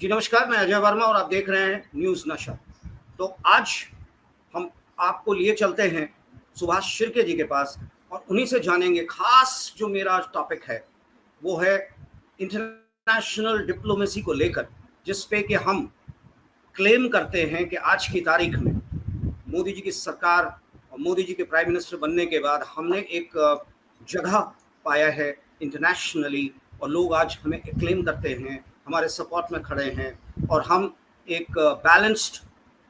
जी नमस्कार, मैं अजय वर्मा और आप देख रहे हैं न्यूज़ नशा। तो आज हम आपको लिए चलते हैं सुभाष शिर्के जी के पास और उन्हीं से जानेंगे। खास जो मेरा टॉपिक है वो है इंटरनेशनल डिप्लोमेसी को लेकर, जिस पे कि हम क्लेम करते हैं कि आज की तारीख में मोदी जी की सरकार और मोदी जी के प्राइम मिनिस्टर बनने के बाद हमने एक जगह पाया है इंटरनेशनली, और लोग आज हमें क्लेम करते हैं, हमारे सपोर्ट में खड़े हैं, और हम एक बैलेंस्ड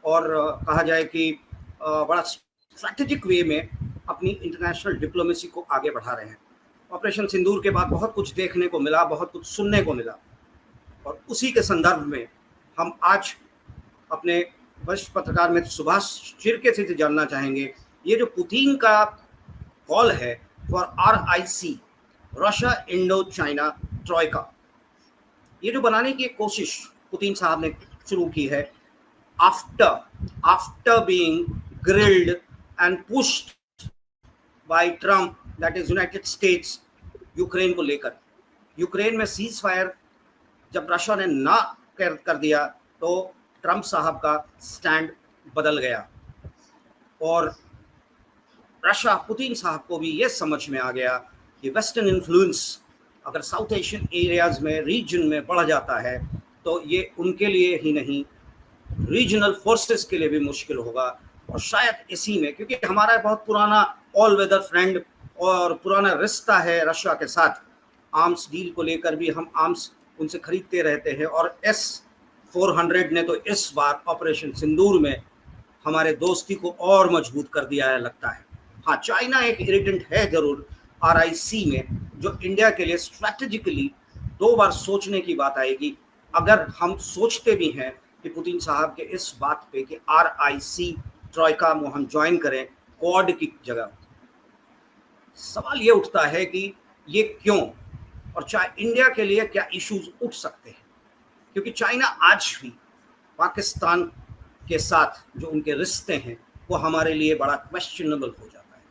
और कहा जाए कि बड़ा स्ट्रैटेजिक वे में अपनी इंटरनेशनल डिप्लोमेसी को आगे बढ़ा रहे हैं। ऑपरेशन सिंदूर के बाद बहुत कुछ देखने को मिला, बहुत कुछ सुनने को मिला, और उसी के संदर्भ में हम आज अपने वरिष्ठ पत्रकार मित्र सुभाष शिर्के से जानना चाहेंगे, ये जो पुतिन का कॉल है for RIC, Russia Indo China troika, ये जो बनाने की एक कोशिश पुतिन साहब ने शुरू की है after being grilled and pushed by Trump, that is United States, Ukraine को लेकर। यूक्रेन में सीज फायर जब रशिया ने ना कर दिया तो ट्रम्प साहब का स्टैंड बदल गया, और रशिया पुतिन साहब को भी ये समझ में आ गया कि वेस्टर्न इन्फ्लुएंस अगर साउथ एशियन एरियाज में, रीजन में बढ़ जाता है तो ये उनके लिए ही नहीं, रीजनल फोर्सेस के लिए भी मुश्किल होगा। और शायद इसी में, क्योंकि हमारा बहुत पुराना ऑल वेदर फ्रेंड और पुराना रिश्ता है रशिया के साथ, आर्म्स डील को लेकर भी हम आर्म्स उनसे खरीदते रहते हैं, और S-400 ने तो इस बार ऑपरेशन सिंदूर में हमारे दोस्ती को और मजबूत कर दिया है लगता है। हाँ, चाइना एक इरिटेंट है जरूर RIC में, जो इंडिया के लिए स्ट्रैटेजिकली 2 बार सोचने की बात आएगी, अगर हम सोचते भी हैं कि पुतिन साहब के इस बात पे कि RIC ट्रॉयका में हम ज्वाइन करें क्वाड की जगह। सवाल ये उठता है कि ये क्यों, और इंडिया के लिए क्या इश्यूज उठ सकते हैं, क्योंकि चाइना आज भी पाकिस्तान के साथ जो उनके रिश्ते हैं वो हमारे लिए बड़ा क्वेश्चनेबल हो जाता है।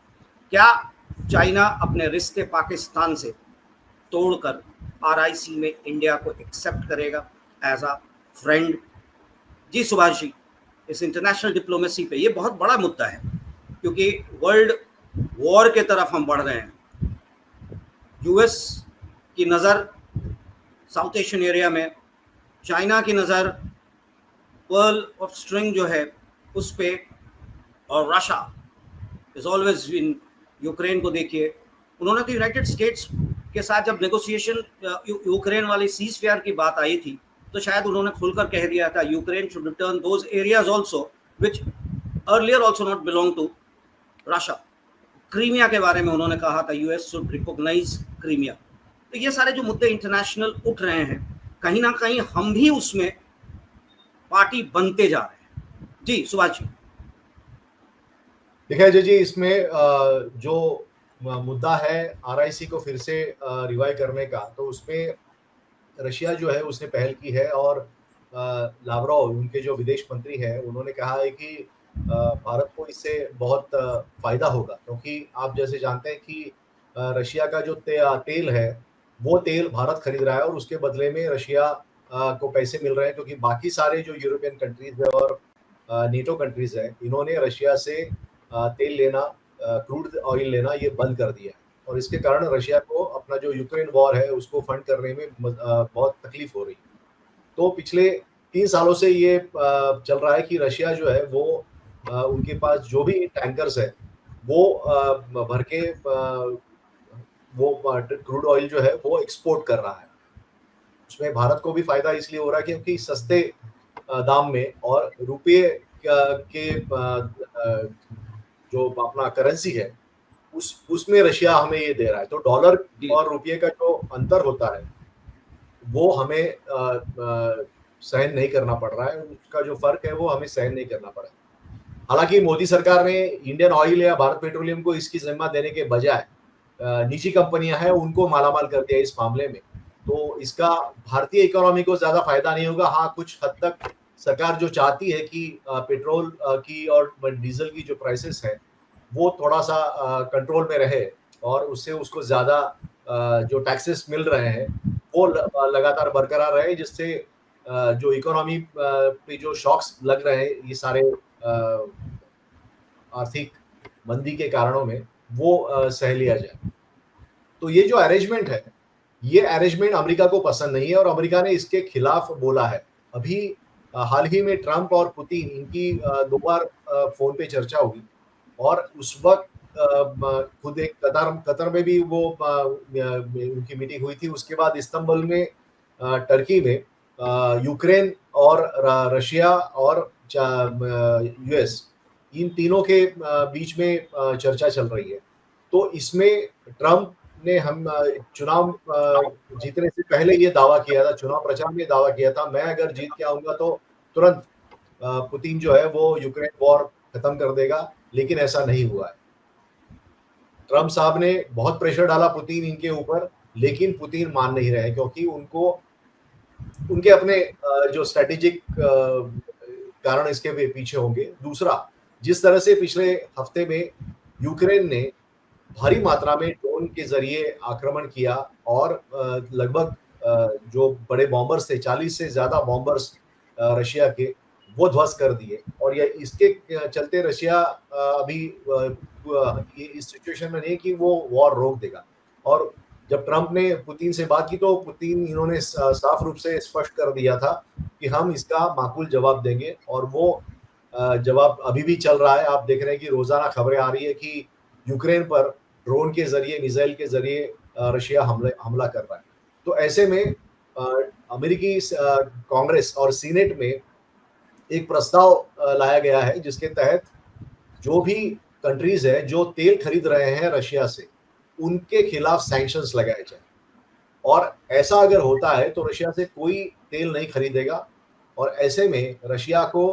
क्या चाइना अपने रिश्ते पाकिस्तान से तोड़कर RIC में इंडिया को एक्सेप्ट करेगा एज अ फ्रेंड? जी सुभाष जी, इस इंटरनेशनल डिप्लोमेसी पे ये बहुत बड़ा मुद्दा है, क्योंकि वर्ल्ड वॉर के तरफ हम बढ़ रहे हैं। US की नज़र साउथ एशियन एरिया में, चाइना की नज़र पर्ल ऑफ स्ट्रिंग जो है उस पे, और Russia is always in Ukraine को देखिए। उन्होंने तो यूनाइटेड स्टेट्स के साथ जब नेगोशिएशन यूक्रेन वाली सीज फायर की बात आई थी तो शायद उन्होंने खुलकर कह दिया था Ukraine should return those areas also which earlier also not belong to Russia. Crimea के बारे में उन्होंने कहा था US शुड रिकॉग्नाइज क्रीमिया। तो ये सारे जो मुद्दे इंटरनेशनल उठ रहे हैं, कहीं ना कहीं हम भी उसमें पार्टी बनते जा रहे हैं। जी सुभाष जी। देखिए अजय जी, इसमें जो मुद्दा है RIC को फिर से रिवाइव करने का, तो उसमें रशिया जो है उसने पहल की है, और लावरोव उनके जो विदेश मंत्री हैं उन्होंने कहा है कि भारत को इससे बहुत फायदा होगा, क्योंकि आप जैसे जानते हैं कि रशिया का जो तेल है वो तेल भारत खरीद रहा है, और उसके बदले में रशिया को पैसे मिल रहे हैं, क्योंकि बाकी सारे जो यूरोपियन कंट्रीज है और नेटो कंट्रीज है, इन्होंने रशिया से तेल लेना, क्रूड ऑयल लेना ये बंद कर दिया है, और इसके कारण रशिया को अपना जो यूक्रेन वॉर है उसको फंड करने में बहुत तकलीफ हो रही है। तो पिछले 3 सालों से ये चल रहा है कि रशिया जो है वो उनके पास जो भी टैंकर्स है वो भर के वो क्रूड ऑयल जो है वो एक्सपोर्ट कर रहा है। उसमें भारत को भी फायदा इसलिए हो रहा है क्योंकि सस्ते दाम में और रुपये के जो अपना करेंसी है उसमें रशिया हमें ये दे रहा है। तो डॉलर और रुपये का जो अंतर होता है वो हमें सहन नहीं करना पड़ रहा है, उसका जो फर्क है वो हमें सहन नहीं करना पड़ा। हालांकि मोदी सरकार ने इंडियन ऑयल या भारत पेट्रोलियम को इसकी जिम्मा देने के बजाय निजी कंपनियां हैं उनको मालामाल कर दिया इस मामले में, तो इसका भारतीय इकोनॉमी को ज्यादा फायदा नहीं होगा। हाँ, कुछ हद तक सरकार जो चाहती है कि पेट्रोल की और डीजल की जो प्राइसेस है वो थोड़ा सा कंट्रोल में रहे, और उससे उसको ज्यादा जो टैक्सेस मिल रहे हैं वो लगातार बरकरार रहे, जिससे जो इकोनॉमी पे जो शॉक्स लग रहे हैं ये सारे आर्थिक मंदी के कारणों में, वो सह लिया जाए। तो ये जो अरेंजमेंट है, ये अरेंजमेंट अमेरिका को पसंद नहीं है और अमेरिका ने इसके खिलाफ बोला है। अभी हाल ही में ट्रंप और पुतिन इनकी 2 बार फ़ोन पे चर्चा हुई और उस वक़्त खुद एक कतर में भी वो उनकी मीटिंग हुई थी। उसके बाद इस्तांबुल में टर्की में यूक्रेन और रशिया और यूएस इन तीनों के बीच में चर्चा चल रही है। तो इसमें ट्रंप ने हम चुनाव जीतने से पहले ये दावा किया था, चुनाव प्रचार में दावा किया था, मैं अगर जीत के आऊँगा तो तुरंत पुतिन जो है वो यूक्रेन वॉर खत्म कर देगा, लेकिन ऐसा नहीं हुआ है। ट्रंप साहब ने बहुत प्रेशर डाला पुतिन इनके ऊपर, लेकिन पुतिन मान नहीं रहे क्योंकि उनको उनके अपने जो स्ट्रैटेजिक कारण इसके पीछे होंगे। दूसरा, जिस तरह से पिछले हफ्ते में यूक्रेन ने भारी मात्रा में ड्रोन के ज़रिए आक्रमण किया और लगभग जो बड़े बॉम्बर्स थे, 40 से ज़्यादा बॉम्बर्स रशिया के, वो ध्वस्त कर दिए और ये इसके चलते रशिया अभी ये इस सिचुएशन में नहीं कि वो वॉर रोक देगा। और जब ट्रंप ने पुतिन से बात की तो पुतिन इन्होंने साफ रूप से स्पष्ट कर दिया था कि हम इसका माकूल जवाब देंगे और वो जवाब अभी भी चल रहा है। आप देख रहे हैं कि रोज़ाना खबरें आ रही है कि यूक्रेन पर ड्रोन के ज़रिए, मिसाइल के ज़रिए रशिया हमला कर रहा है। तो ऐसे में अमेरिकी कांग्रेस और सीनेट में एक प्रस्ताव लाया गया है जिसके तहत जो भी कंट्रीज़ है जो तेल खरीद रहे हैं रशिया से, उनके खिलाफ सैंक्शंस लगाए जाएँ। और ऐसा अगर होता है तो रशिया से कोई तेल नहीं खरीदेगा और ऐसे में रशिया को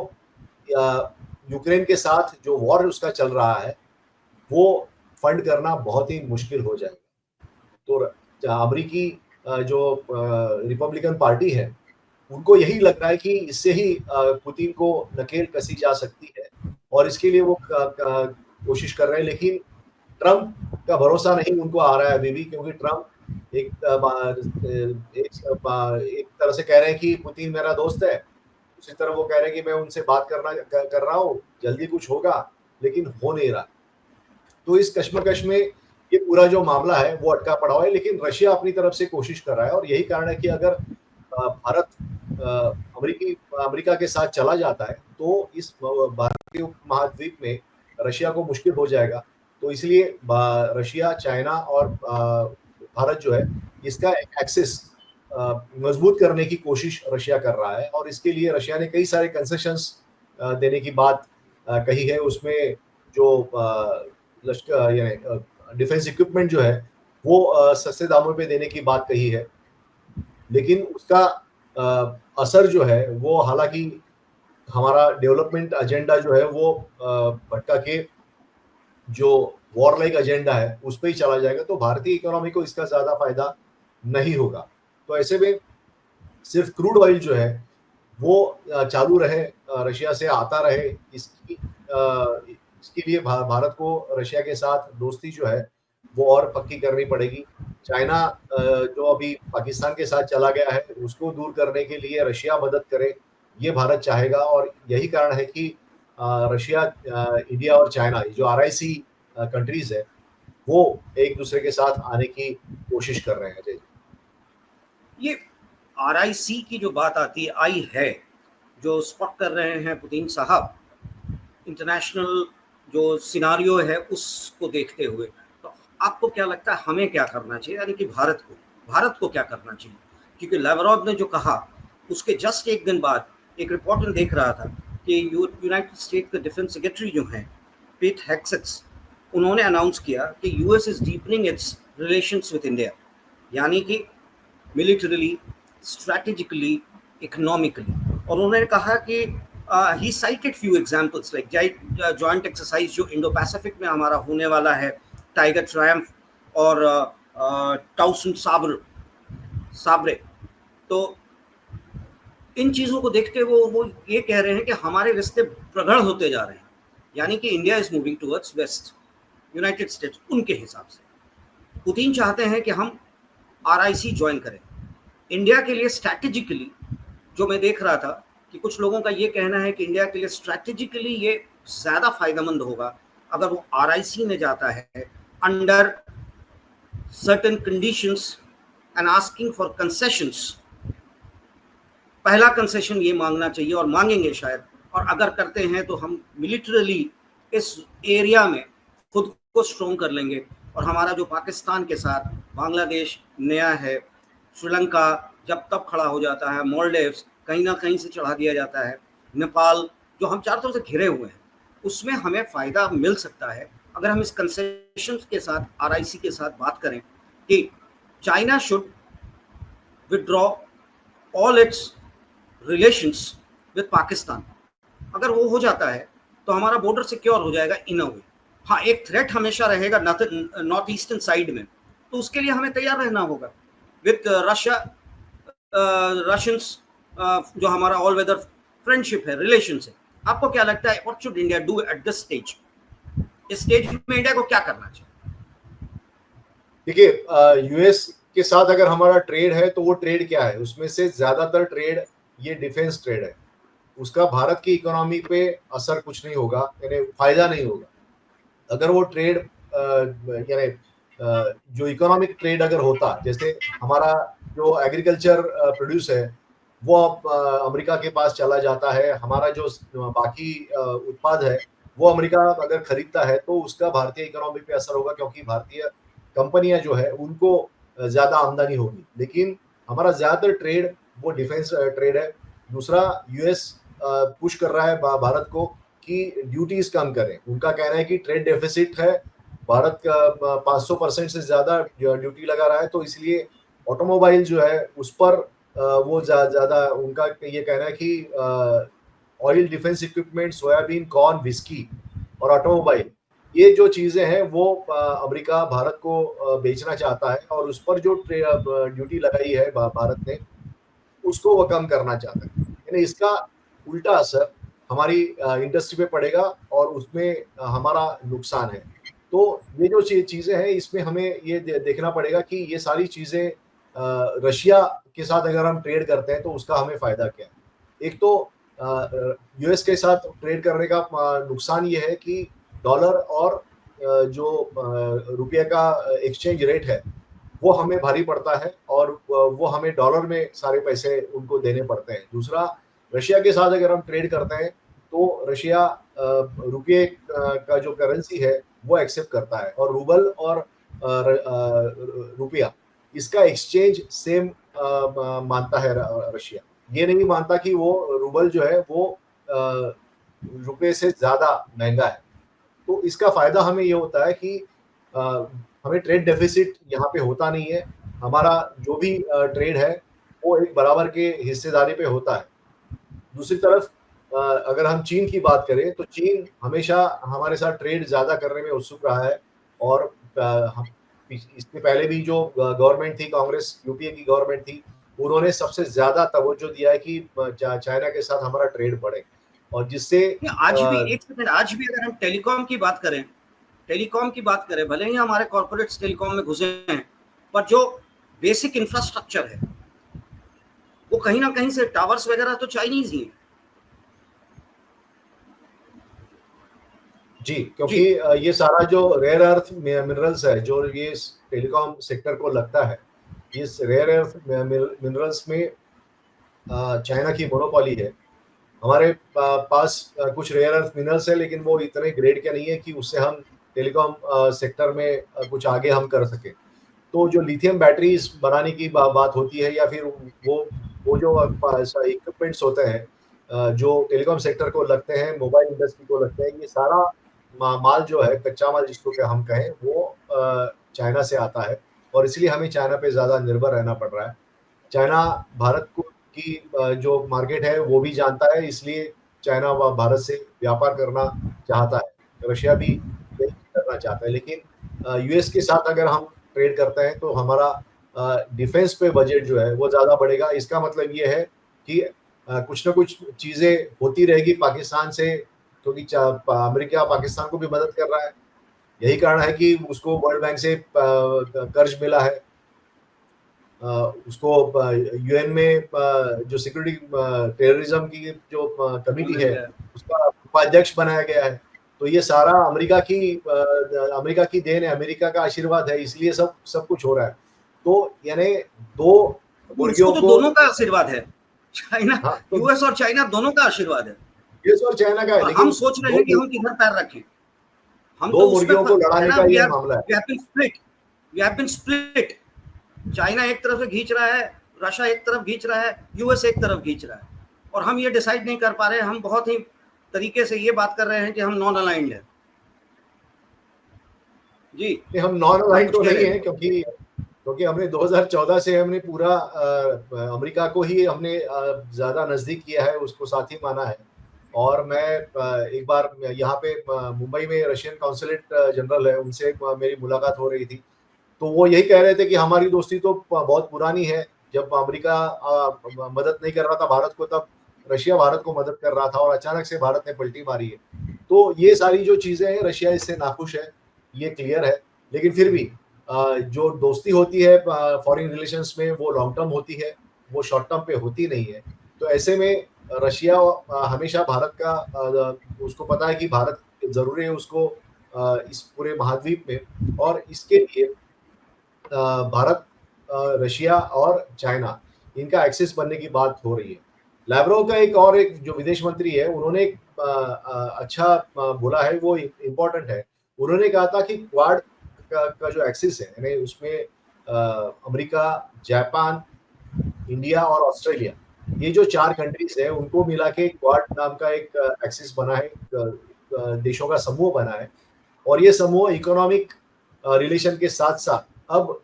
यूक्रेन के साथ जो वॉर उसका चल रहा है, वो फंड करना बहुत ही मुश्किल हो जाएगा। तो अमेरिकी जो रिपब्लिकन पार्टी है, उनको यही लग रहा है कि इससे ही पुतिन को नकेल कसी जा सकती है और इसके लिए वो कोशिश कर रहे हैं, लेकिन ट्रंप का भरोसा नहीं उनको आ रहा है अभी भी, क्योंकि ट्रंप एक तरह से कह रहे हैं कि पुतिन मेरा दोस्त है, उसी तरह वो कह रहे हैं कि मैं उनसे बात कर रहा हूँ, जल्दी कुछ होगा, लेकिन हो नहीं रहा। तो इस कश्मकश में ये पूरा जो मामला है वो अटका पड़ा हुआ है, लेकिन रशिया अपनी तरफ से कोशिश कर रहा है और यही कारण है कि अगर भारत अमेरिका के साथ चला जाता है तो इस भारतीय महाद्वीप में रशिया को मुश्किल हो जाएगा। तो इसलिए रशिया, चाइना और भारत जो है इसका एक्सेस मजबूत करने की कोशिश रशिया कर रहा है और इसके लिए रशिया ने कई सारे कंसेशंस देने की बात कही है। उसमें जो लश्कर यानी डिफेंस इक्विपमेंट जो है वो सस्ते दामों पे देने की बात कही है, लेकिन उसका असर जो है वो हालांकि हमारा डेवलपमेंट एजेंडा जो है वो भटका के जो वॉर लाइक एजेंडा है उस पर ही चला जाएगा, तो भारतीय इकोनॉमी को इसका ज़्यादा फायदा नहीं होगा। तो ऐसे में सिर्फ क्रूड ऑयल जो है वो चालू रहे, रशिया से आता रहे, इसके लिए भारत को रशिया के साथ दोस्ती जो है वो और पक्की करनी पड़ेगी। चाइना जो अभी पाकिस्तान के साथ चला गया है उसको दूर करने के लिए रशिया मदद करे, ये भारत चाहेगा और यही कारण है कि रशिया, इंडिया और चाइना जो RIC कंट्रीज है वो एक दूसरे के साथ आने की कोशिश कर रहे हैं। अजय, ये RIC की जो बात आती है, आई है जो स्पॉट कर रहे हैं पुतिन साहब, इंटरनेशनल जो सिनारियो है उसको देखते हुए, तो आपको क्या लगता है हमें क्या करना चाहिए, यानी कि भारत को क्या करना चाहिए? क्योंकि लावरोव ने जो कहा उसके जस्ट एक दिन बाद एक रिपोर्ट में देख रहा था कि यूनाइटेड स्टेट के डिफेंस सेक्रेटरी जो हैं पीट हेक्सेट, उन्होंने अनाउंस किया कि US is deepening its relations with India, यानी कि मिलिटरीली, स्ट्रैटेजिकली, इकोनॉमिकली। और उन्होंने कहा कि he cited few examples like joint exercise जो इंडो पैसिफिक में हमारा होने वाला है, टाइगर ट्रायम्फ और टाउसन साब्रे। तो इन चीज़ों को देखते हुए वो ये कह रहे हैं कि हमारे रिश्ते प्रगाढ़ होते जा रहे हैं, यानी कि India is moving towards waste, United states उनके हिसाब से। पुतिन चाहते हैं कि हम RIC ज्वाइन करें। इंडिया के लिए स्ट्रैटेजिकली जो मैं देख रहा था कि कुछ लोगों का ये कहना है कि इंडिया के लिए स्ट्रैटेजिकली ये ज़्यादा फायदेमंद होगा अगर वो आरआईसी में जाता है under certain conditions and asking for concessions. पहला कंसेशन ये मांगना चाहिए और मांगेंगे शायद, और अगर करते हैं तो हम मिलिटरली इस एरिया में खुद को स्ट्रॉन्ग कर लेंगे। और हमारा जो पाकिस्तान के साथ बांग्लादेश नया है, श्रीलंका जब तब खड़ा हो जाता है, मॉलडीव्स कहीं ना कहीं से चढ़ा दिया जाता है, नेपाल जो हम चारों तरफ से घिरे हुए हैं, उसमें हमें फ़ायदा मिल सकता है अगर हम इस कंसेशन के साथ आरआईसी के साथ बात करें कि China should withdraw all it's relations with Pakistan. अगर वो हो जाता है तो हमारा बॉर्डर सिक्योर हो जाएगा इन अ वे। हाँ, एक थ्रेट हमेशा रहेगा नॉर्थ ईस्टर्न साइड में, तो उसके लिए हमें तैयार रहना होगा विद रशिया, रशियंस, जो हमारा ऑल वेदर फ्रेंडशिप है, रिलेशन है। आपको क्या लगता है, what should India do at this stage? इस स्टेज में इंडिया को क्या करना चाहिए? देखिए, यूएस के साथ अगर हमारा ट्रेड है तो वो ट्रेड क्या है, उसमें से ज्यादातर ट्रेड ये डिफेंस ट्रेड है। उसका भारत की इकोनॉमी पे असर कुछ नहीं होगा, यानी फायदा नहीं होगा। अगर वो ट्रेड यानी जो इकोनॉमिक ट्रेड अगर होता, जैसे हमारा जो एग्रीकल्चर प्रोड्यूस है वो अमेरिका के पास चला जाता है, हमारा जो बाकी उत्पाद है वो अमेरिका अगर खरीदता है तो उसका भारतीय इकोनॉमी पे असर होगा, क्योंकि भारतीय कंपनियां जो है उनको ज्यादा आमदनी होगी। लेकिन हमारा ज्यादातर ट्रेड वो डिफेंस ट्रेड है। दूसरा, यूएस पुश कर रहा है भारत को कि ड्यूटीज कम करें। उनका कहना है कि ट्रेड डेफिसिट है, भारत का 500% से ज्यादा ड्यूटी लगा रहा है, तो इसलिए ऑटोमोबाइल जो है उस पर वो ज्यादा उनका ये कहना है कि oil, defence equipment, soybean, corn, whisky और ऑटोमोबाइल, ये जो चीजें हैं वो अमेरिका भारत को बेचना चाहता है, और उस पर जो ड्यूटी लगाई है भारत ने उसको वो कम करना चाहता है। यानी इसका उल्टा असर हमारी इंडस्ट्री पे पड़ेगा और उसमें हमारा नुकसान है। तो ये जो चीजें हैं इसमें हमें ये देखना पड़ेगा कि ये सारी चीजें रशिया के साथ अगर हम ट्रेड करते हैं तो उसका हमें फायदा क्या है। एक तो यूएस के साथ ट्रेड करने का नुकसान ये है कि डॉलर और जो रुपये का एक्सचेंज रेट है वो हमें भारी पड़ता है, और वो हमें डॉलर में सारे पैसे उनको देने पड़ते हैं। दूसरा, रशिया के साथ अगर हम ट्रेड करते हैं तो रशिया रुपये का जो करेंसी है वो एक्सेप्ट करता है, और रूबल और रुपया इसका एक्सचेंज सेम मानता है रशिया। ये नहीं मानता कि वो रूबल जो है वो रुपये से ज्यादा महंगा है। तो इसका फायदा हमें ये होता है कि हमें ट्रेड डेफिसिट यहाँ पे होता नहीं है। हमारा जो भी ट्रेड है वो एक बराबर के हिस्सेदारी पे होता है। दूसरी तरफ अगर हम चीन की बात करें तो चीन हमेशा हमारे साथ ट्रेड ज्यादा करने में उत्सुक रहा है, और इसके पहले भी जो गवर्नमेंट थी, कांग्रेस यूपीए की गवर्नमेंट थी, उन्होंने सबसे ज्यादा तवज्जो दिया है कि चाइना के साथ हमारा ट्रेड बढ़े, और जिससे आज भी, एक सेकंड, आज भी अगर हम टेलीकॉम की बात करें, भले ही हमारे कॉर्पोरेट्स टेलीकॉम में घुसे हैं, पर जो बेसिक इंफ्रास्ट्रक्चर है वो कहीं ना कहीं से टावर्स वगैरह तो चाइनीज ही हैं। जी, क्योंकि ये सारा जो रेयर अर्थ मिनरल्स है जो ये टेलीकॉम सेक्टर को लगता है, इस रेयर अर्थ मिनरल्स में चाइना की मोनोपोली है। हमारे पास कुछ रेयर अर्थ मिनरल्स है, लेकिन वो इतने ग्रेड के नहीं है कि उससे हम टेलीकॉम सेक्टर में कुछ आगे हम कर सके। तो जो लिथियम बैटरीज बनाने की बात होती है, या फिर वो जो इक्विपमेंट्स होते हैं जो टेलीकॉम सेक्टर को लगते हैं, मोबाइल इंडस्ट्री को लगते हैं, ये सारा माल जो है, कच्चा माल जिसको कि हम कहें, वो चाइना से आता है, और इसलिए हमें चाइना पे ज़्यादा निर्भर रहना पड़ रहा है। चाइना भारत को की जो मार्केट है वो भी जानता है, इसलिए चाइना भारत से व्यापार करना चाहता है। रशिया भी यही करना चाहता है, लेकिन यूएस के साथ अगर हम ट्रेड करते हैं तो हमारा डिफेंस पे बजट जो है वो ज़्यादा बढ़ेगा। इसका मतलब ये है कि कुछ ना कुछ चीज़ें होती रहेगी पाकिस्तान से, क्योंकि अमेरिका पाकिस्तान को भी मदद कर रहा है। यही कारण है कि उसको वर्ल्ड बैंक से कर्ज मिला है। उसको यूएन में जो सिक्योरिटी टेररिज्म की जो कमेटी है उसका उपाध्यक्ष बनाया गया है। तो ये सारा अमेरिका की देन है, अमेरिका का आशीर्वाद है, इसलिए सब कुछ हो रहा है। तो यानी दो उसको तो दोनों का आशीर्वाद है, चाइना, हाँ, तो यूएस और चाइना दोनों का आशीर्वाद है। यूएस और चाइना का है, और हम सोच रहे हैं कि हम किधर पैर रखें। हम तो मुर्गियों को लड़ाने का ये मामला है। We have been split. China एक तरफ से खींच रहा है, रशिया एक तरफ खींच रहा है, यूएस एक तरफ खींच रहा है, और हम ये डिसाइड नहीं कर पा रहे हैं। हम बहुत ही तरीके से ये बात कर रहे हैं कि हम नॉन अलाइंड है। जी, हम नॉन अलाइंड तो नहीं है, क्योंकि हमने 2014 से हमने पूरा अमेरिका को ही हमने ज्यादा नजदीक किया है, उसको साथी माना है। और मैं एक बार यहाँ पे मुंबई में रशियन कॉन्सुलेट जनरल है, उनसे मेरी मुलाकात हो रही थी, तो वो यही कह रहे थे कि हमारी दोस्ती तो बहुत पुरानी है। जब अमेरिका मदद नहीं कर रहा था भारत को, तब रशिया भारत को मदद कर रहा था, और अचानक से भारत ने पलटी मारी है। तो ये सारी जो चीजें हैं, रशिया इससे नाखुश है, ये क्लियर है। लेकिन फिर भी जो दोस्ती होती है फॉरेन रिलेशंस में, वो लॉन्ग टर्म होती है, वो शॉर्ट टर्म पे होती नहीं है। तो ऐसे में रशिया हमेशा भारत का उसको पता है कि भारत जरूरी है उसको इस पूरे महाद्वीप में, और इसके लिए भारत, रशिया और चाइना, इनका एक्सेस बनने की बात हो रही है। लैवरोव का एक जो विदेश मंत्री है, उन्होंने अच्छा बोला है, वो इम्पोर्टेंट है। उन्होंने कहा था कि क्वाड का जो एक्सेस है, यानी उसमें अमेरिका, जापान, इंडिया और ऑस्ट्रेलिया, ये जो 4 कंट्रीज है, उनको मिला के क्वाड नाम का एक एक्सेस बना है, देशों का समूह बना है। और ये समूह इकोनॉमिक रिलेशन के साथ साथ अब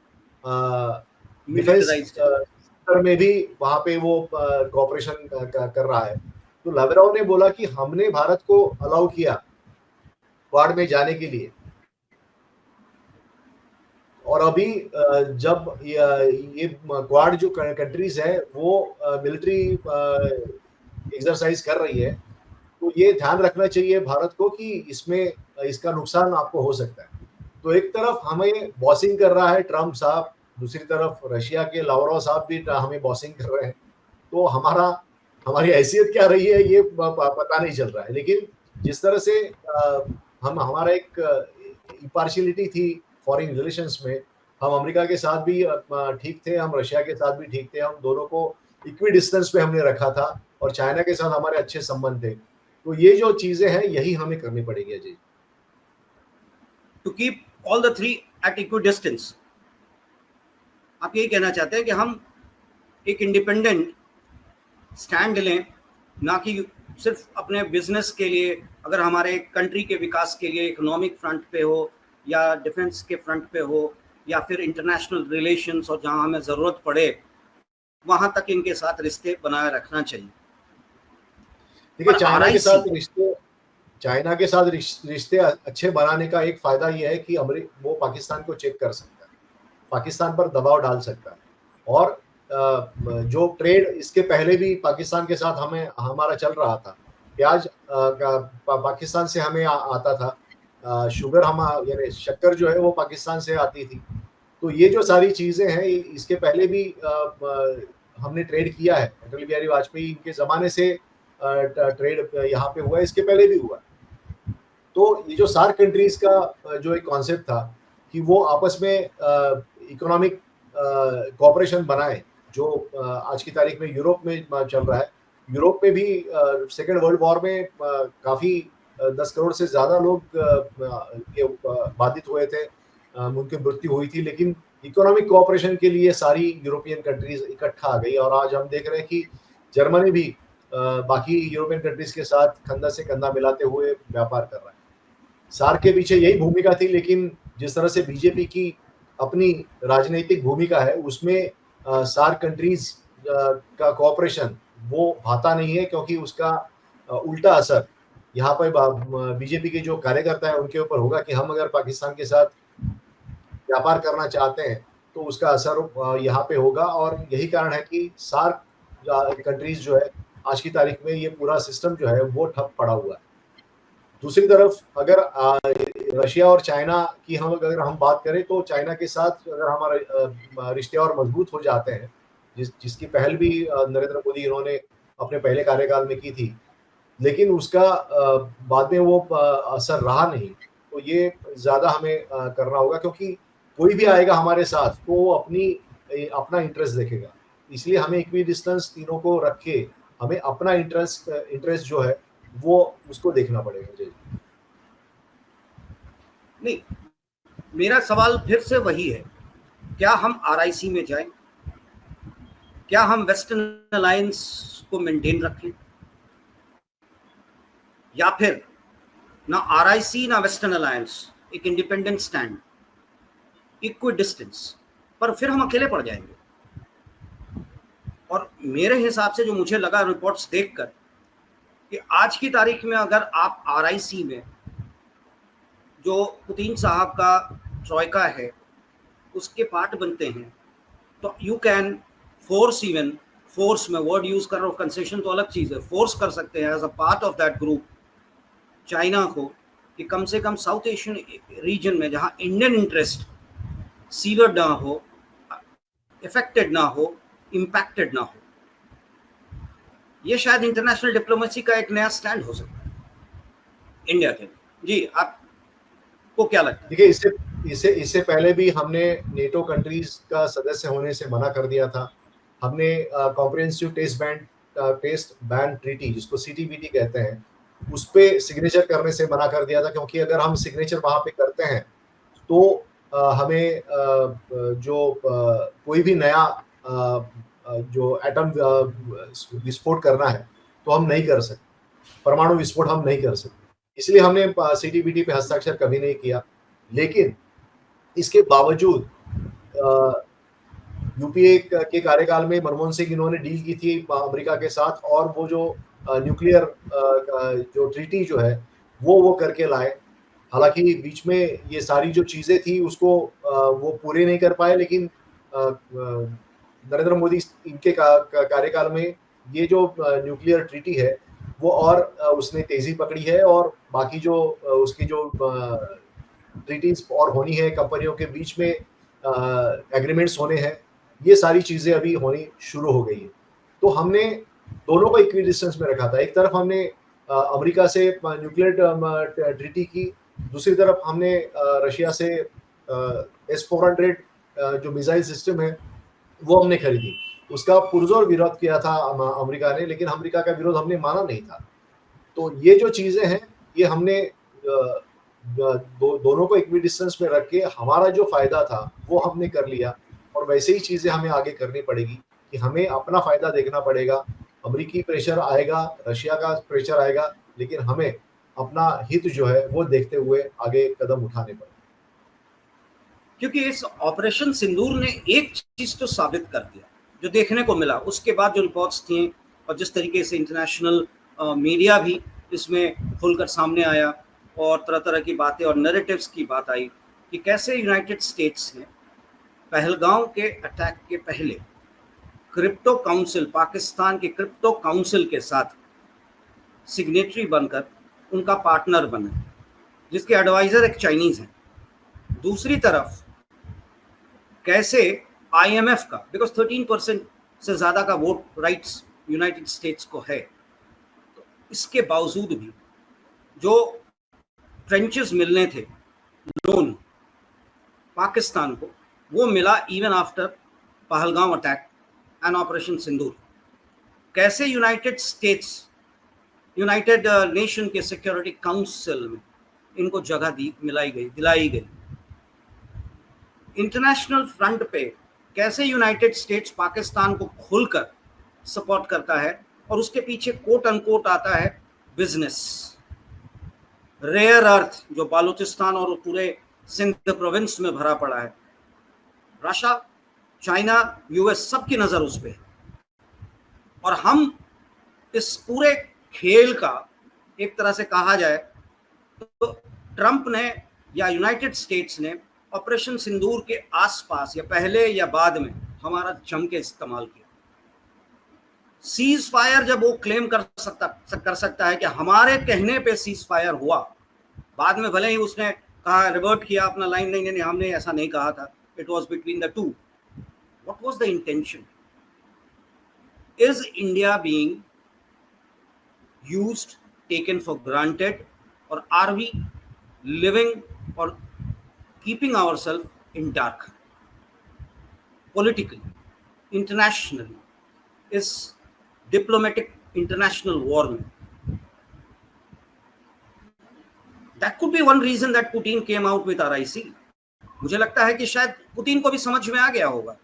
डिफेंस सेक्टर में भी वहां पे वो कोऑपरेशन कर रहा है। तो लैवरोव ने बोला कि हमने भारत को अलाउ किया क्वाड में जाने के लिए, और अभी जब ये क्वाड जो कंट्रीज है वो मिलिट्री एक्सरसाइज कर रही है, तो ये ध्यान रखना चाहिए भारत को कि इसमें इसका नुकसान आपको हो सकता है। तो एक तरफ हमें बॉसिंग कर रहा है ट्रम्प साहब, दूसरी तरफ रशिया के लावरोव साहब भी हमें बॉसिंग कर रहे हैं। तो हमारी हैसियत क्या रही है ये पता नहीं चल रहा है। लेकिन जिस तरह से हमारा एक इम्पार्शियलिटी थी फॉरेन रिलेशंस में, हम अमेरिका के साथ भी ठीक थे, हम रशिया के साथ भी ठीक थे, हम दोनों को इक्वी डिस्टेंस पे हमने रखा था, और चाइना के साथ हमारे अच्छे संबंध थे। तो ये जो चीजें हैं, यही हमें करनी पड़ेगी Ajay. To keep all the three at equal distance. आप यही कहना चाहते हैं कि हम एक इंडिपेंडेंट स्टैंड लें, ना कि सिर्फ अपने बिजनेस के लिए, अगर हमारे कंट्री के विकास के लिए इकोनॉमिक फ्रंट पे हो, या डिफेंस के फ्रंट पे हो, या फिर इंटरनेशनल रिलेशंस, और जहां हमें ज़रूरत पड़े वहां तक इनके साथ रिश्ते बनाए रखना चाहिए। देखिए, चाइना के साथ रिश्ते अच्छे बनाने का एक फायदा यह है कि वो पाकिस्तान को चेक कर सकता है, पाकिस्तान पर दबाव डाल सकता है। और जो ट्रेड इसके पहले भी पाकिस्तान के साथ हमारा चल रहा था, प्याज पाकिस्तान से हमें आता था, शुगर यानी शक्कर जो है वो पाकिस्तान से आती थी। तो ये जो सारी चीजें हैं, इसके पहले भी हमने ट्रेड किया है। अटल बिहारी वाजपेयी के जमाने से ट्रेड यहाँ पे हुआ है, इसके पहले भी हुआ। तो ये जो सार्क कंट्रीज का जो एक कॉन्सेप्ट था कि वो आपस में इकोनॉमिक कोऑपरेशन बनाए, जो आज की तारीख में यूरोप में चल रहा है। यूरोप में भी सेकेंड वर्ल्ड वॉर में काफी 10 करोड़ से ज्यादा लोग बाधित हुए थे, उनकी मृत्यु हुई थी। लेकिन इकोनॉमिक कोऑपरेशन के लिए सारी यूरोपियन कंट्रीज इकट्ठा आ गई, और आज हम देख रहे हैं कि जर्मनी भी बाकी यूरोपियन कंट्रीज के साथ कंधा से कंधा मिलाते हुए व्यापार कर रहा है। सार्क के पीछे यही भूमिका थी, लेकिन जिस तरह से बीजेपी की अपनी राजनीतिक भूमिका है, उसमें सार्क कंट्रीज का कोऑपरेशन वो भाता नहीं है, क्योंकि उसका उल्टा असर यहाँ पर बीजेपी के जो कार्यकर्ता है उनके ऊपर होगा कि हम अगर पाकिस्तान के साथ व्यापार करना चाहते हैं तो उसका असर यहाँ पे होगा। और यही कारण है कि सार्क कंट्रीज जो है आज की तारीख में ये पूरा सिस्टम जो है वो ठप पड़ा हुआ है। दूसरी तरफ अगर रशिया और चाइना की हम अगर हम बात करें तो चाइना के साथ अगर हमारे रिश्ते और मजबूत हो जाते हैं, जिसकी पहल भी नरेंद्र मोदी इन्होंने अपने पहले कार्यकाल में की थी, लेकिन उसका बाद में वो असर रहा नहीं। तो ये ज़्यादा हमें करना होगा, क्योंकि कोई भी आएगा हमारे साथ तो वो अपना इंटरेस्ट देखेगा। इसलिए हमें इक्विडिस्टेंस तीनों को रख के हमें अपना इंटरेस्ट जो है वो उसको देखना पड़ेगा। जी। नहीं, मेरा सवाल फिर से वही है, क्या हम आरआईसी में जाएं? क्या हम वेस्टर्न अलायंस को मेंटेन रखें, या फिर ना आरआईसी ना वेस्टर्न अलायंस, एक इंडिपेंडेंट स्टैंड, इक्वी डिस्टेंस, पर फिर हम अकेले पड़ जाएंगे। और मेरे हिसाब से जो मुझे लगा रिपोर्ट्स देखकर कि आज की तारीख में अगर आप आरआईसी में जो पुतिन साहब का ट्रॉयका है उसके पार्ट बनते हैं, तो you can force, even force में वर्ड यूज कर रहा हूँ, कंसेशन तो अलग चीज़ है, फोर्स कर सकते हैं as a part of that group China को कि कम से कम साउथ एशियन रीजन में जहाँ इंडियन इंटरेस्ट सीवर ना हो, इफेक्टेड ना हो, इम्पैक्टेड ना हो। ये शायद इंटरनेशनल डिप्लोमेसी का एक नया स्टैंड हो सकता है इंडिया के लिए। जी, आपको क्या लगता है? देखिए, इससे पहले भी हमने नेटो कंट्रीज का सदस्य होने से मना कर दिया था। हमने कॉम्प्रिहेंसिव टेस्ट बैन ट्रीटी, जिसको सीटीबीटी कहते हैं, उस पे सिग्नेचर करने से मना कर दिया था, क्योंकि अगर हम सिग्नेचर वहां पे करते हैं तो हमें कोई भी नया जो एटम विस्फोट करना है तो हम नहीं कर सकते, परमाणु विस्फोट हम नहीं कर सकते। इसलिए हमने सीटीबीटी पे हस्ताक्षर कभी नहीं किया। लेकिन इसके बावजूद यूपीए के कार्यकाल में मनमोहन सिंह इन्होंने डील की थी अमेरिका के साथ, और वो जो न्यूक्लियर जो ट्रीटी जो है वो करके लाए। हालांकि बीच में ये सारी जो चीजें थी उसको वो पूरे नहीं कर पाए, लेकिन नरेंद्र मोदी इनके कार्यकाल में ये जो न्यूक्लियर ट्रीटी है वो और उसने तेजी पकड़ी है, और बाकी जो उसकी जो ट्रीटीज और होनी है कंपनियों के बीच में, एग्रीमेंट्स होने हैं, ये सारी चीजें अभी होनी शुरू हो गई है। तो हमने दोनों को इक्वी डिस्टेंस में रखा था। एक तरफ हमने अमेरिका से न्यूक्लियर ट्रीटी की, दूसरी तरफ हमने रशिया से S-400 जो मिसाइल सिस्टम है वो हमने खरीदी। उसका पुरजोर विरोध किया था अमेरिका ने, लेकिन अमेरिका का विरोध हमने माना नहीं था। तो ये जो चीजें हैं ये हमने दोनों को इक्वी डिस्टेंस में रख के हमारा जो फायदा था वो हमने कर लिया, और वैसे ही चीजें हमें आगे करनी पड़ेगी कि हमें अपना फायदा देखना पड़ेगा। अमेरिकी प्रेशर आएगा, रशिया का प्रेशर आएगा, लेकिन हमें अपना हित जो है वो देखते हुए आगे कदम उठाने पड़ेंगे। क्योंकि इस ऑपरेशन सिंदूर ने एक चीज तो साबित कर दिया, जो देखने को मिला उसके बाद जो रिपोर्ट्स थी और जिस तरीके से इंटरनेशनल मीडिया भी इसमें खुलकर सामने आया और तरह तरह की बातें और नैरेटिव्स की बात आई कि कैसे यूनाइटेड स्टेट्स ने पहलगांव के अटैक के पहले क्रिप्टो काउंसिल, पाकिस्तान के क्रिप्टो काउंसिल के साथ सिग्नेटरी बनकर उनका पार्टनर बने, जिसके एडवाइजर एक चाइनीज हैं। दूसरी तरफ कैसे IMF का, बिकॉज 13% से ज़्यादा का वोट राइट्स यूनाइटेड स्टेट्स को है, तो इसके बावजूद भी जो ट्रेंचेस मिलने थे लोन पाकिस्तान को, वो मिला even after Pahalgam attack and operation Sindoor. कैसे यूनाइटेड स्टेट्स, यूनाइटेड नेशन के सिक्योरिटी काउंसिल में इनको जगह दिलाई गई। इंटरनेशनल फ्रंट पे कैसे यूनाइटेड स्टेट्स पाकिस्तान को खुलकर सपोर्ट करता है, और उसके पीछे कोट अनकोट आता है बिजनेस। रेयर अर्थ जो बालूचिस्तान और पूरे सिंध प्रोविंस में भरा पड़ा है, रशिया, चाइना, US सबकी नजर उस पे है। और हम इस पूरे खेल का एक तरह से कहा जाए तो ट्रंप ने या यूनाइटेड स्टेट्स ने ऑपरेशन सिंदूर के आसपास या पहले या बाद में हमारा जम के इस्तेमाल किया। सीज फायर जब वो क्लेम कर सकता है कि हमारे कहने पे सीज फायर हुआ, बाद में भले ही उसने कहा, रिवर्ट किया अपना लाइन, नहीं नहीं नहीं हमने ऐसा नहीं कहा था, it was between the two. What was the intention? Is India being used, taken for granted, or are we living or keeping ourselves in dark politically, internationally? Is diplomatic international war में? That could be one reason that Putin came out with RIC. मुझे लगता है कि शायद Putin को भी समझ में आ गया होगा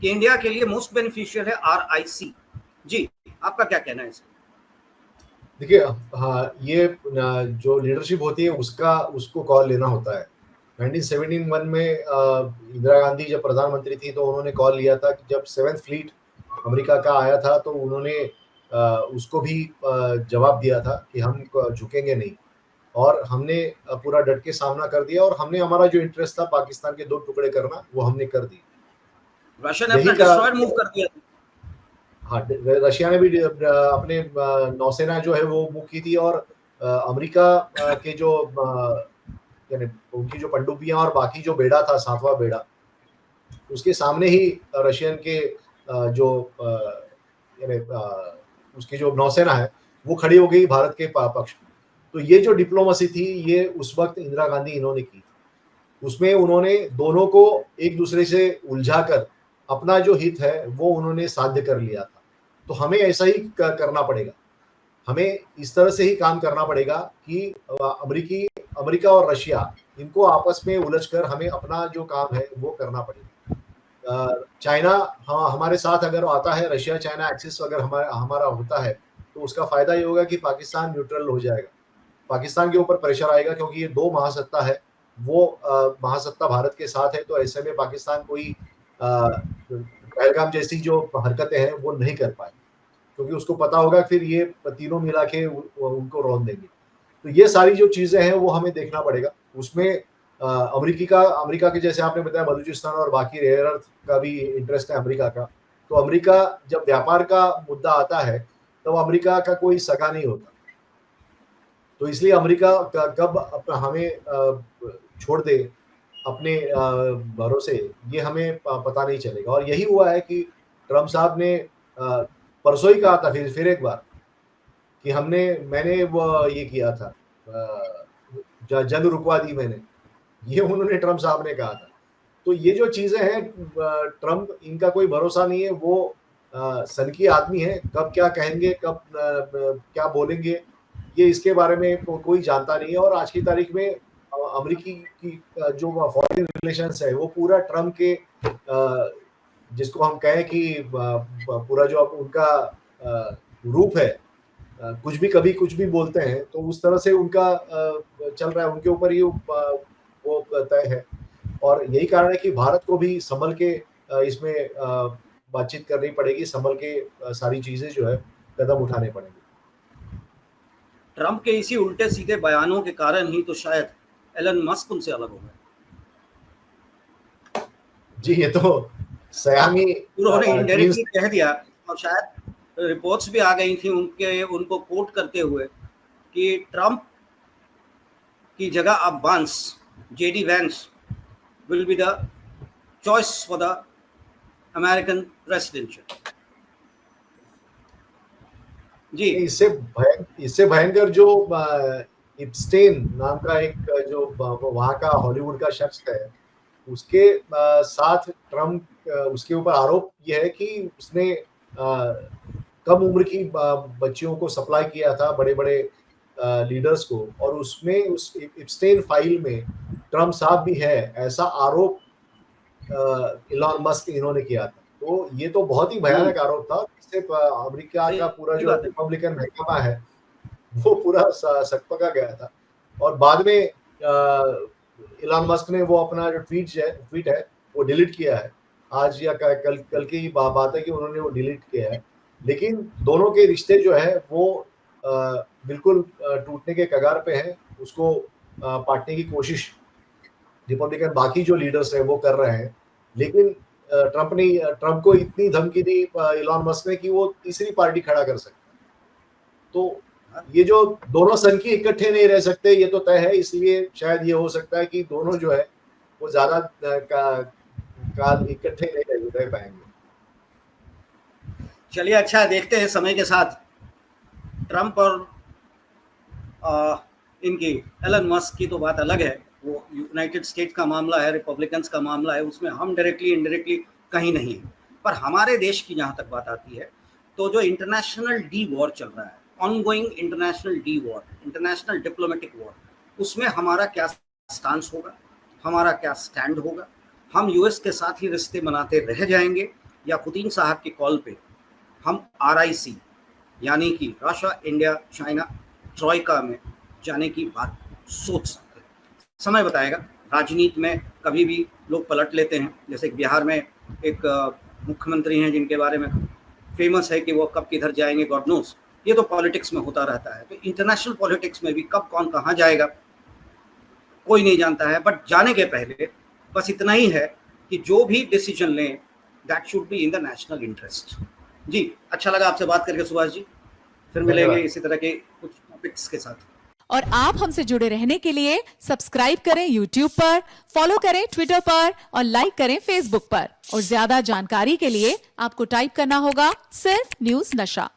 कि इंडिया के लिए मोस्ट बेनिफिशियल है RIC. जी, आपका क्या कहना है इसमें? देखिए, हाँ, ये जो लीडरशिप होती है उसको कॉल लेना होता है. 1971 में इंदिरा गांधी जब प्रधानमंत्री थी तो उन्होंने कॉल लिया था कि जब 7th फ्लीट अमेरिका का आया था तो उन्होंने उसको भी जवाब दिया था कि हम झुकेंगे नहीं, और हमने पूरा डट के सामना कर दिया, और हमने हमारा जो इंटरेस्ट था पाकिस्तान के 2 टुकड़े करना, वो हमने कर दी. रशिया ने अपना डिस्ट्रॉयर मूव कर दिया. हाँ, रशिया ने भी अपने नौसेना जो है वो मूव की थी, और अमेरिका के जो यानी उनकी जो पनडुब्बियां और बाकी जो बेड़ा था, 7वां बेड़ा, उसके सामने ही रशियन के जो यानी उसकी जो नौसेना है वो खड़ी हो गई भारत के पक्ष में. तो ये जो डिप्लोमेसी थी ये उस वक्त इंदिरा गांधी इन्होंने की. उसमें उन्होंने दोनों को एक दूसरे से उलझाकर अपना जो हित है वो उन्होंने साध्य कर लिया था. तो हमें ऐसा ही करना पड़ेगा. हमें इस तरह से ही काम करना पड़ेगा कि अमेरिका और रशिया इनको आपस में उलझकर हमें अपना जो काम है वो करना पड़ेगा. चाइना हमारे साथ अगर आता है, रशिया चाइना एक्सिस अगर हमारा होता है, तो उसका फायदा ये होगा कि पाकिस्तान न्यूट्रल हो जाएगा. पाकिस्तान के ऊपर प्रेशर आएगा क्योंकि ये 2 महासत्ता है, वो महासत्ता भारत के साथ है. तो ऐसे में पाकिस्तान कोई पहलगाम जैसी जो हरकतें हैं वो नहीं कर पाए, क्योंकि उसको पता होगा फिर ये तीनों मिला के उनको रौंद देंगे. तो ये सारी जो चीजें हैं वो हमें देखना पड़ेगा. उसमें अमेरिका के जैसे आपने बताया बलूचिस्तान और बाकी रेयर अर्थ का भी इंटरेस्ट है अमेरिका का. तो अमेरिका जब व्यापार का मुद्दा आता है तो अमेरिका का कोई सगा नहीं होता. तो इसलिए अमेरिका कब हमें छोड़ दे अपने भरोसे, ये हमें पता नहीं चलेगा. और यही हुआ है कि ट्रम्प साहब ने परसों ही कहा था फिर एक बार कि मैंने वो ये किया था, जंग रुकवा दी मैंने, ये उन्होंने ट्रम्प साहब ने कहा था. तो ये जो चीजें हैं, ट्रम्प इनका कोई भरोसा नहीं है. वो सनकी आदमी है, कब क्या कहेंगे, कब क्या बोलेंगे, ये इसके बारे में कोई जानता नहीं है. और आज की तारीख में अमेरिकी की जो फॉरेन रिलेशंस है वो पूरा ट्रम्प के जिसको हम कहें कि पूरा जो उनका रूप है, कुछ भी कभी कुछ भी बोलते हैं, तो उस तरह से उनका चल रहा है. उनके ऊपर ही वो तय है. और यही कारण है कि भारत को भी संभल के इसमें बातचीत करनी पड़ेगी, संभल के सारी चीजें जो है कदम उठाने पड़ेंगे. ट्रम्प के इसी उल्टे सीधे बयानों के कारण ही तो शायद एलन मस्क उनसे अलग हो गए. जी, ये तो सयामी उन्होंने इनडायरेक्टली कह दिया, और शायद रिपोर्ट्स भी आ गई थी उनको कोट करते हुए कि ट्रम्प की जगह अब JD Vance will be the choice for the American presidential. जी, इससे भयंकर जो इप्स्टेन नाम का एक जो वहाँ का हॉलीवुड का शख्स है, उसके साथ ट्रम्प उसके ऊपर आरोप यह है कि उसने कम उम्र की बच्चियों को सप्लाई किया था बड़े बड़े लीडर्स को, और उसमें उस इप्स्टेन फाइल में ट्रम्प साहब भी है, ऐसा आरोप इलॉन मस्क इन्होंने किया था. तो ये तो बहुत ही भयानक आरोप था. इससे अमेरिका का पूरा जो रिपब्लिकन महकमा है वो पूरा सकपका गया था. और बाद में इलॉन मस्क ने वो अपना जो ट्वीट है वो डिलीट किया है. आज या कल की बात है कि उन्होंने वो डिलीट किया है. लेकिन दोनों के रिश्ते जो है वो बिल्कुल टूटने के कगार पे हैं. उसको पाटने की कोशिश रिपब्लिकन बाकी जो लीडर्स हैं वो कर रहे हैं. लेकिन ट्रम्प को इतनी धमकी दी इलॉन मस्क ने कि वो तीसरी पार्टी खड़ा कर सकता है. तो ये जो दोनों संघी इकट्ठे नहीं रह सकते ये तो तय है, इसलिए शायद ये हो सकता है कि दोनों जो है वो ज्यादा काल इकट्ठे नहीं रह पाएंगे। चलिए अच्छा है, देखते हैं समय के साथ ट्रम्प और इनकी एलन मस्क की तो बात अलग है, वो यूनाइटेड स्टेट्स का मामला है, रिपब्लिकन्स का मामला है, उसमें हम डायरेक्टली इनडायरेक्टली कहीं नहीं है। पर हमारे देश की जहाँ तक बात आती है तो जो इंटरनेशनल डी वॉर चल रहा है, ongoing international D war, international diplomatic war, उसमें हमारा क्या स्टांस होगा, हमारा क्या स्टैंड होगा? हम यूएस के साथ ही रिश्ते बनाते रह जाएंगे या पुतिन साहब के कॉल पे हम RIC यानी कि रशिया इंडिया चाइना ट्रॉयका में जाने की बात सोच सकते हैं? समय बताएगा। राजनीति में कभी भी लोग पलट लेते हैं, जैसे बिहार में एक मुख्यमंत्री हैं जिनके बारे में फेमस है कि वो कब किधर जाएंगे गॉड नोस। ये तो पॉलिटिक्स में होता रहता है, तो इंटरनेशनल पॉलिटिक्स में भी कब कौन कहाँ जाएगा कोई नहीं जानता है। बट जाने के पहले बस इतना ही है कि जो भी डिसीजन लें that should be in the national interest. जी अच्छा लगा आपसे बात करके सुभाष जी, फिर मिलेंगे इसी तरह के कुछ टॉपिक्स के साथ। और आप हमसे जुड़े रहने के लिए सब्सक्राइब करें YouTube पर, फॉलो करें Twitter पर और लाइक करें Facebook पर। और ज्यादा जानकारी के लिए आपको टाइप करना होगा सिर्फ न्यूज नशा।